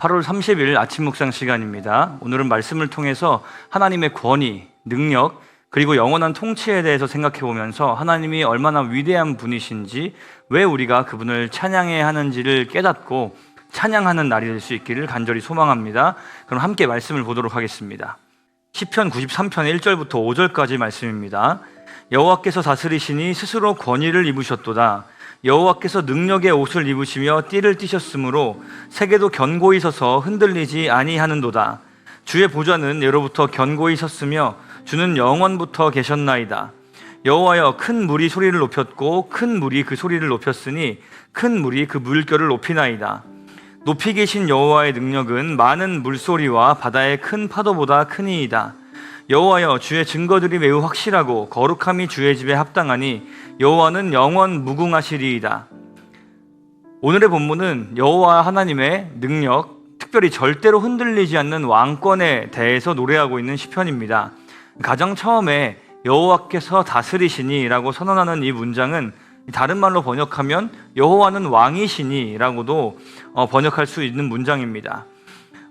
8월 30일 아침 묵상 시간입니다. 오늘은 말씀을 통해서 하나님의 권위, 능력, 그리고 영원한 통치에 대해서 생각해 보면서 하나님이 얼마나 위대한 분이신지, 왜 우리가 그분을 찬양해야 하는지를 깨닫고 찬양하는 날이 될 수 있기를 간절히 소망합니다. 그럼 함께 말씀을 보도록 하겠습니다. 시편 93편 1절부터 5절까지 말씀입니다. 여호와께서 다스리시니 스스로 권위를 입으셨도다. 여호와께서 능력의 옷을 입으시며 띠를 띠셨으므로 세계도 견고히 서서 흔들리지 아니하는도다. 주의 보좌는 예로부터 견고히 섰으며 주는 영원부터 계셨나이다. 여호와여, 큰 물이 소리를 높였고 큰 물이 그 소리를 높였으니 큰 물이 그 물결을 높이나이다. 높이 계신 여호와의 능력은 많은 물소리와 바다의 큰 파도보다 크니이다. 여호와여, 주의 증거들이 매우 확실하고 거룩함이 주의 집에 합당하니 여호와는 영원 무궁하시리이다. 오늘의 본문은 여호와 하나님의 능력, 특별히 절대로 흔들리지 않는 왕권에 대해서 노래하고 있는 시편입니다. 가장 처음에 여호와께서 다스리시니 라고 선언하는 이 문장은 다른 말로 번역하면 여호와는 왕이시니 라고도 번역할 수 있는 문장입니다.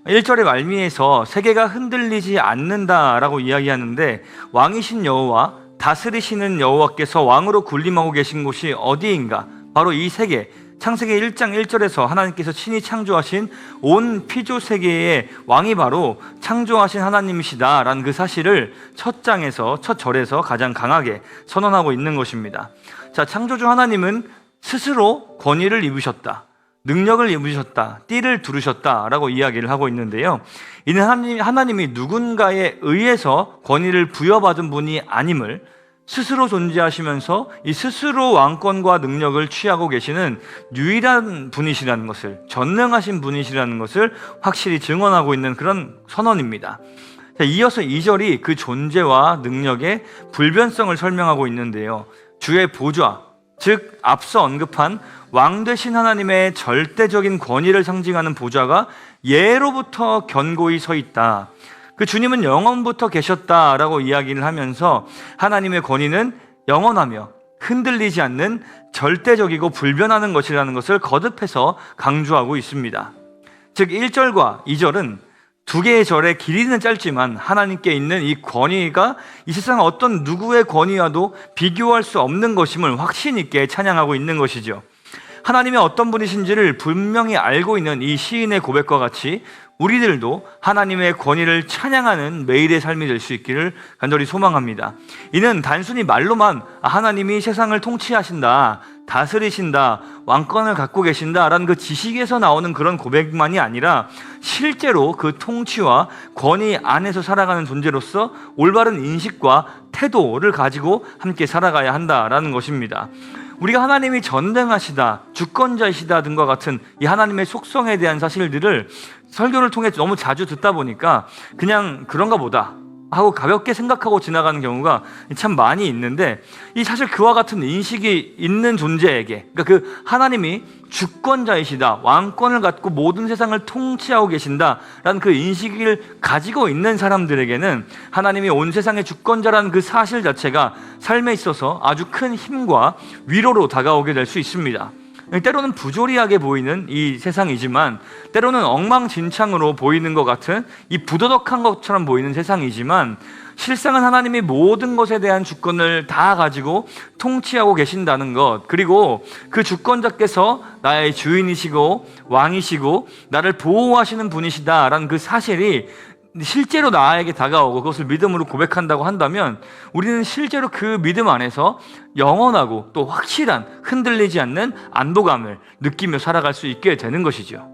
1절의 말미에서 세계가 흔들리지 않는다라고 이야기하는데, 왕이신 여호와, 다스리시는 여호와께서 왕으로 군림하고 계신 곳이 어디인가? 바로 이 세계, 창세기 1장 1절에서 하나님께서 친히 창조하신 온 피조 세계의 왕이 바로 창조하신 하나님이시다라는 그 사실을 첫 장에서, 첫 절에서 가장 강하게 선언하고 있는 것입니다. 자, 창조주 하나님은 스스로 권위를 입으셨다, 능력을 입으셨다, 띠를 두르셨다라고 이야기를 하고 있는데요. 이는 하나님이 누군가에 의해서 권위를 부여받은 분이 아님을, 스스로 존재하시면서 이 스스로 왕권과 능력을 취하고 계시는 유일한 분이시라는 것을, 전능하신 분이시라는 것을 확실히 증언하고 있는 그런 선언입니다. 자, 이어서 2절이 그 존재와 능력의 불변성을 설명하고 있는데요. 주의 보좌, 즉 앞서 언급한 왕 되신 하나님의 절대적인 권위를 상징하는 보좌가 예로부터 견고히 서 있다. 그 주님은 영원부터 계셨다라고 이야기를 하면서 하나님의 권위는 영원하며 흔들리지 않는 절대적이고 불변하는 것이라는 것을 거듭해서 강조하고 있습니다. 즉 1절과 2절은 두 개의 절의 길이는 짧지만 하나님께 있는 이 권위가 이 세상 어떤 누구의 권위와도 비교할 수 없는 것임을 확신 있게 찬양하고 있는 것이죠. 하나님이 어떤 분이신지를 분명히 알고 있는 이 시인의 고백과 같이 우리들도 하나님의 권위를 찬양하는 매일의 삶이 될 수 있기를 간절히 소망합니다. 이는 단순히 말로만 하나님이 세상을 통치하신다, 다스리신다, 왕권을 갖고 계신다라는 그 지식에서 나오는 그런 고백만이 아니라 실제로 그 통치와 권위 안에서 살아가는 존재로서 올바른 인식과 태도를 가지고 함께 살아가야 한다라는 것입니다. 우리가 하나님이 전능하시다, 주권자이시다 등과 같은 이 하나님의 속성에 대한 사실들을 설교를 통해 너무 자주 듣다 보니까 그냥 그런가 보다 하고 가볍게 생각하고 지나가는 경우가 참 많이 있는데, 이 사실 그와 같은 인식이 있는 존재에게, 그러니까 그 하나님이 주권자이시다, 왕권을 갖고 모든 세상을 통치하고 계신다라는 그 인식을 가지고 있는 사람들에게는 하나님이 온 세상의 주권자라는 그 사실 자체가 삶에 있어서 아주 큰 힘과 위로로 다가오게 될 수 있습니다. 때로는 부조리하게 보이는 이 세상이지만, 때로는 엉망진창으로 보이는 것 같은 이 부도덕한 것처럼 보이는 세상이지만, 실상은 하나님이 모든 것에 대한 주권을 다 가지고 통치하고 계신다는 것, 그리고 그 주권자께서 나의 주인이시고 왕이시고 나를 보호하시는 분이시다라는 그 사실이 실제로 나에게 다가오고 그것을 믿음으로 고백한다고 한다면, 우리는 실제로 그 믿음 안에서 영원하고 또 확실한 흔들리지 않는 안도감을 느끼며 살아갈 수 있게 되는 것이죠.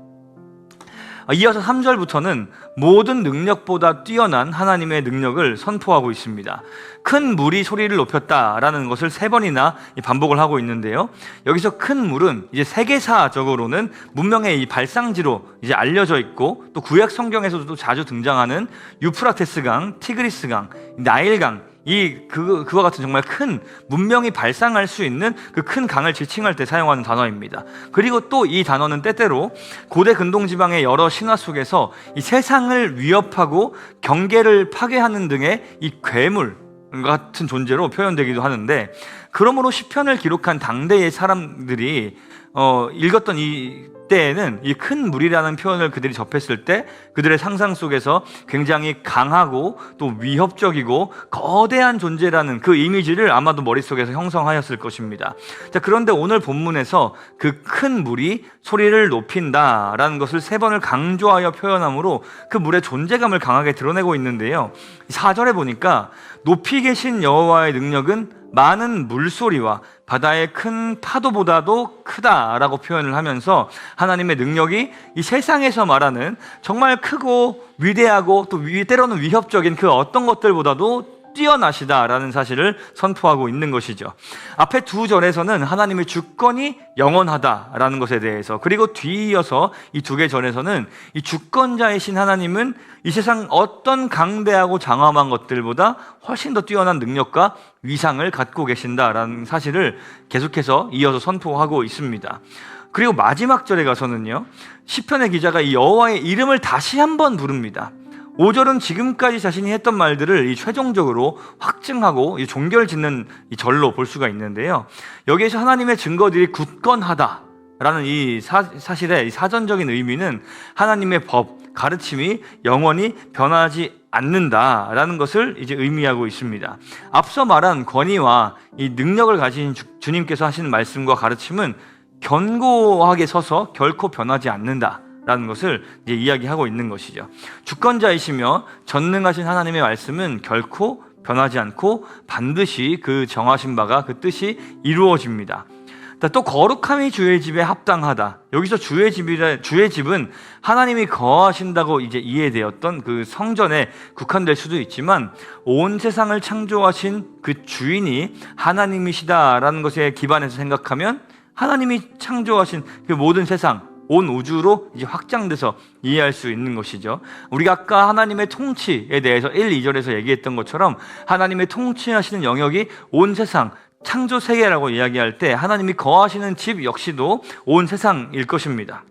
이어서 3절부터는 모든 능력보다 뛰어난 하나님의 능력을 선포하고 있습니다. 큰 물이 소리를 높였다라는 것을 3번이나 반복을 하고 있는데요. 여기서 큰 물은 이제 세계사적으로는 문명의 이 발상지로 이제 알려져 있고, 또 구약 성경에서도 자주 등장하는 유프라테스강, 티그리스강, 나일강, 그와 같은 정말 큰 문명이 발상할 수 있는 그 큰 강을 지칭할 때 사용하는 단어입니다. 그리고 또 이 단어는 때때로 고대 근동지방의 여러 신화 속에서 이 세상을 위협하고 경계를 파괴하는 등의 이 괴물 같은 존재로 표현되기도 하는데, 그러므로 시편을 기록한 당대의 사람들이 읽었던 때에는 이 큰 물이라는 표현을 그들이 접했을 때 그들의 상상 속에서 굉장히 강하고 또 위협적이고 거대한 존재라는 그 이미지를 아마도 머릿속에서 형성하였을 것입니다. 자, 그런데 오늘 본문에서 그 큰 물이 소리를 높인다라는 것을 3번을 강조하여 표현함으로 그 물의 존재감을 강하게 드러내고 있는데요. 4절에 보니까 높이 계신 여호와의 능력은 많은 물소리와 바다의 큰 파도보다도 크다라고 표현을 하면서 하나님의 능력이 이 세상에서 말하는 정말 크고 위대하고 또 때로는 위협적인 그 어떤 것들보다도 뛰어나시다라는 사실을 선포하고 있는 것이죠. 앞에 2절에서는 하나님의 주권이 영원하다라는 것에 대해서, 그리고 뒤이어서 이 2개 절에서는 이 주권자이신 하나님은 이 세상 어떤 강대하고 장엄한 것들보다 훨씬 더 뛰어난 능력과 위상을 갖고 계신다라는 사실을 계속해서 이어서 선포하고 있습니다. 그리고 마지막 절에 가서는요, 시편의 기자가 이 여호와의 이름을 다시 한번 부릅니다. 5절은 지금까지 자신이 했던 말들을 최종적으로 확증하고 종결짓는 이 절로 볼 수가 있는데요. 여기에서 하나님의 증거들이 굳건하다라는 이 사실의 이 사전적인 의미는 하나님의 법, 가르침이 영원히 변하지 않는다라는 것을 이제 의미하고 있습니다. 앞서 말한 권위와 이 능력을 가진 주님께서 하시는 말씀과 가르침은 견고하게 서서 결코 변하지 않는다 라는 것을 이제 이야기하고 있는 것이죠. 주권자이시며 전능하신 하나님의 말씀은 결코 변하지 않고 반드시 그 정하신 바가 그 뜻이 이루어집니다. 또 거룩함이 주의 집에 합당하다. 여기서 주의 집은 하나님이 거하신다고 이제 이해되었던 그 성전에 국한될 수도 있지만 온 세상을 창조하신 그 주인이 하나님이시다라는 것에 기반해서 생각하면 하나님이 창조하신 그 모든 세상, 온 우주로 이제 확장돼서 이해할 수 있는 것이죠. 우리가 아까 하나님의 통치에 대해서 1, 2절에서 얘기했던 것처럼 하나님의 통치하시는 영역이 온 세상, 창조 세계라고 이야기할 때 하나님이 거하시는 집 역시도 온 세상일 것입니다.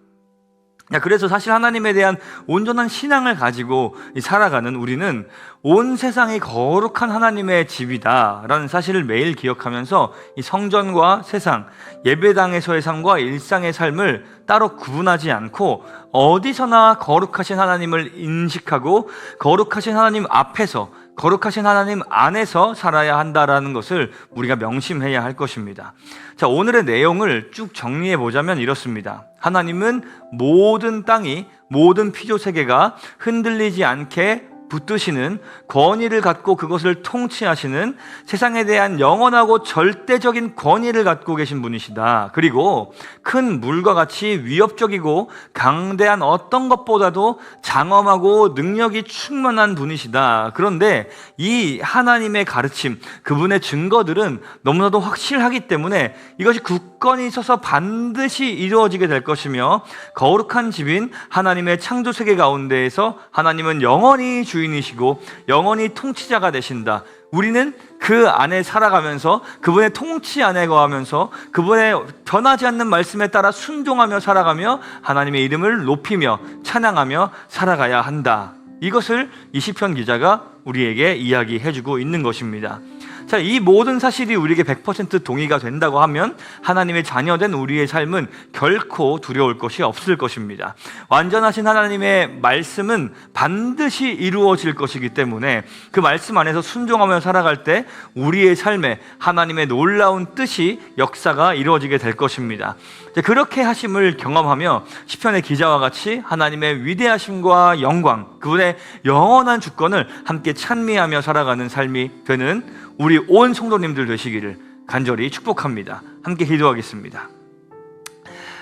그래서 사실 하나님에 대한 온전한 신앙을 가지고 살아가는 우리는 온 세상이 거룩한 하나님의 집이다라는 사실을 매일 기억하면서 이 성전과 세상, 예배당에서의 삶과 일상의 삶을 따로 구분하지 않고 어디서나 거룩하신 하나님을 인식하고 거룩하신 하나님 앞에서, 거룩하신 하나님 안에서 살아야 한다라는 것을 우리가 명심해야 할 것입니다. 자, 오늘의 내용을 쭉 정리해 보자면 이렇습니다. 하나님은 모든 땅이, 모든 피조 세계가 흔들리지 않게 붙드시는 권위를 갖고 그것을 통치하시는 세상에 대한 영원하고 절대적인 권위를 갖고 계신 분이시다. 그리고 큰 물과 같이 위협적이고 강대한 어떤 것보다도 장엄하고 능력이 충만한 분이시다. 그런데 이 하나님의 가르침, 그분의 증거들은 너무나도 확실하기 때문에 이것이 굳건히 서서 반드시 이루어지게 될 것이며 거룩한 집인 하나님의 창조 세계 가운데에서 하나님은 영원히 주인이시고 영원히 통치자가 되신다. 우리는 그 안에 살아가면서 그분의 통치 안에 거하면서 그분의 변하지 않는 말씀에 따라 순종하며 살아가며 하나님의 이름을 높이며 찬양하며 살아가야 한다. 이것을 이 시편 기자가 우리에게 이야기해주고 있는 것입니다. 자, 이 모든 사실이 우리에게 100% 동의가 된다고 하면 하나님의 자녀된 우리의 삶은 결코 두려울 것이 없을 것입니다. 완전하신 하나님의 말씀은 반드시 이루어질 것이기 때문에 그 말씀 안에서 순종하며 살아갈 때 우리의 삶에 하나님의 놀라운 뜻이, 역사가 이루어지게 될 것입니다. 그렇게 하심을 경험하며 시편의 기자와 같이 하나님의 위대하심과 영광, 그분의 영원한 주권을 함께 찬미하며 살아가는 삶이 되는 우리 온 성도님들 되시기를 간절히 축복합니다. 함께 기도하겠습니다.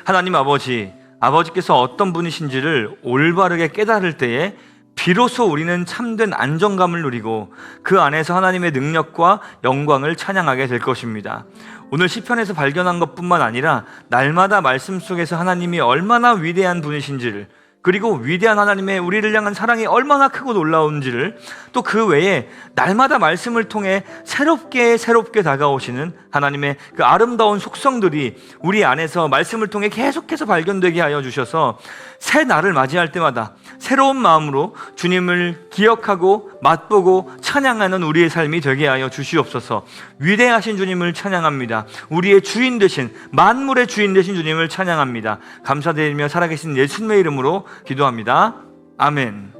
하나님 아버지께서 어떤 분이신지를 올바르게 깨달을 때에 비로소 우리는 참된 안정감을 누리고 그 안에서 하나님의 능력과 영광을 찬양하게 될 것입니다. 오늘 시편에서 발견한 것뿐만 아니라 날마다 말씀 속에서 하나님이 얼마나 위대한 분이신지를, 그리고 위대한 하나님의 우리를 향한 사랑이 얼마나 크고 놀라운지를, 또 그 외에 날마다 말씀을 통해 새롭게 다가오시는 하나님의 그 아름다운 속성들이 우리 안에서 말씀을 통해 계속해서 발견되게 하여 주셔서 새 날을 맞이할 때마다, 새로운 마음으로 주님을 기억하고 맛보고 찬양하는 우리의 삶이 되게 하여 주시옵소서. 위대하신 주님을 찬양합니다. 우리의 주인 되신, 만물의 주인 되신 주님을 찬양합니다. 감사드리며 살아계신 예수님의 이름으로 기도합니다. 아멘.